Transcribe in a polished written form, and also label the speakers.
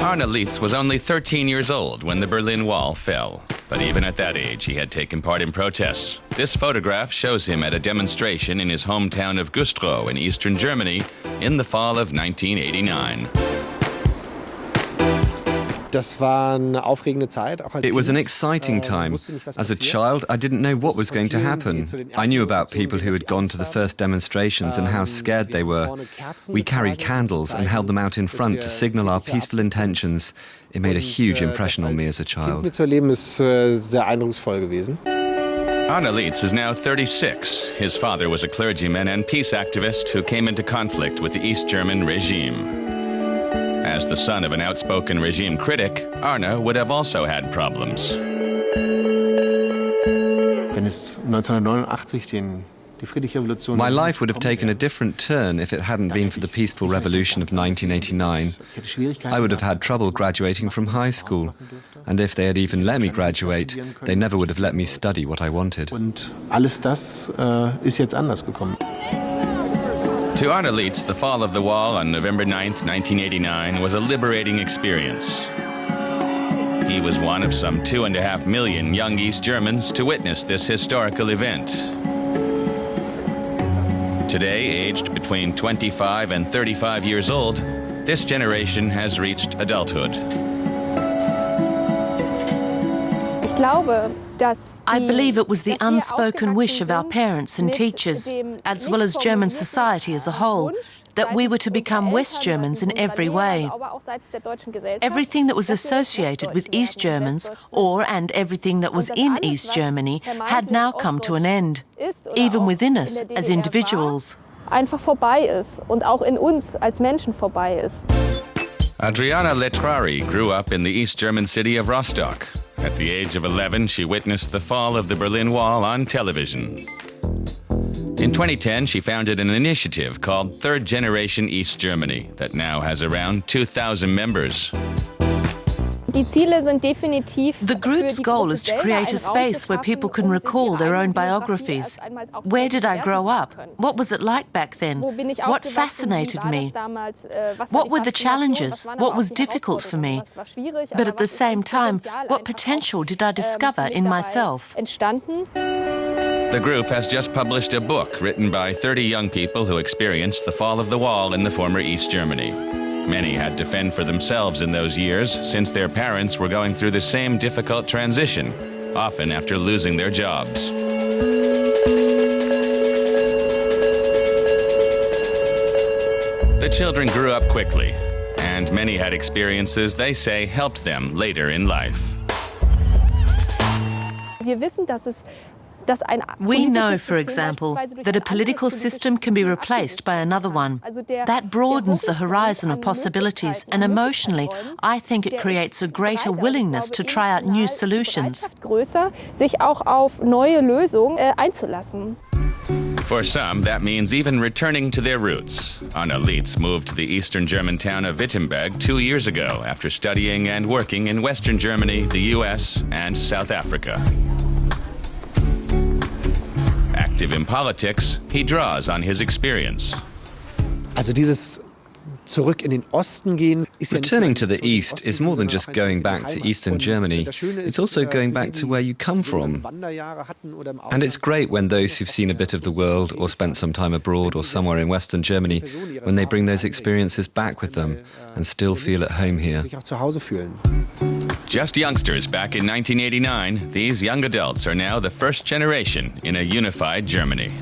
Speaker 1: Arne Lietz was only 13 years old when the Berlin Wall fell. But even at that age, he had taken part in protests. This photograph shows him at a demonstration in his hometown of Güstrow in eastern Germany in the fall of 1989.
Speaker 2: It was an exciting time. As a child, I didn't know what was going to happen. I knew about people who had gone to the first demonstrations and how scared they were. We carried candles and held them out in front to signal our peaceful intentions. It made a huge impression on me as a child.
Speaker 1: Arne Lietz is now 36. His father was a clergyman and peace activist who came into conflict with the East German regime. As the son of an outspoken regime critic, Arne would have also had problems.
Speaker 2: My life would have taken a different turn if it hadn't been for the peaceful revolution of 1989. I would have had trouble graduating from high school. And if they had even let me graduate, they never would have let me study what I wanted.
Speaker 1: To Arne Lietz, the fall of the wall on November 9th, 1989 was a liberating experience. He was one of some 2.5 million young East Germans to witness this historical event. Today, aged between 25 and 35 years old, this generation has reached adulthood.
Speaker 3: I believe it was the unspoken wish of our parents and teachers, as well as German society as a whole, that we were to become West Germans in every way. Everything that was associated with East Germans, and everything that was in East Germany, had now come to an end, even within us as individuals.
Speaker 1: Adriana Letrari grew up in the East German city of Rostock. At the age of 11, she witnessed the fall of the Berlin Wall on television. In 2010, she founded an initiative called Third Generation East Germany that now has around 2,000 members.
Speaker 3: The group's goal is to create a space where people can recall their own biographies. Where did I grow up? What was it like back then? What fascinated me? What were the challenges? What was difficult for me? But at the same time, what potential did I discover in myself?
Speaker 1: The group has just published a book written by 30 young people who experienced the fall of the wall in the former East Germany. Many had to fend for themselves in those years since their parents were going through the same difficult transition, often after losing their jobs. The children grew up quickly, and many had experiences they say helped them later in life.
Speaker 3: We know, for example, that a political system can be replaced by another one. That broadens the horizon of possibilities, and emotionally, I think it creates a greater willingness to try out new solutions.
Speaker 1: For some, that means even returning to their roots. Arne Lietz moved to the eastern German town of Wittenberg 2 years ago after studying and working in Western Germany, the US, and South Africa. Active in politics, he draws on his experience.
Speaker 2: Returning to the East is more than just going back to Eastern Germany. It's also going back to where you come from. And it's great when those who've seen a bit of the world or spent some time abroad or somewhere in Western Germany, when they bring those experiences back with them and still feel at home here.
Speaker 1: Just youngsters back in 1989, these young adults are now the first generation in a unified Germany.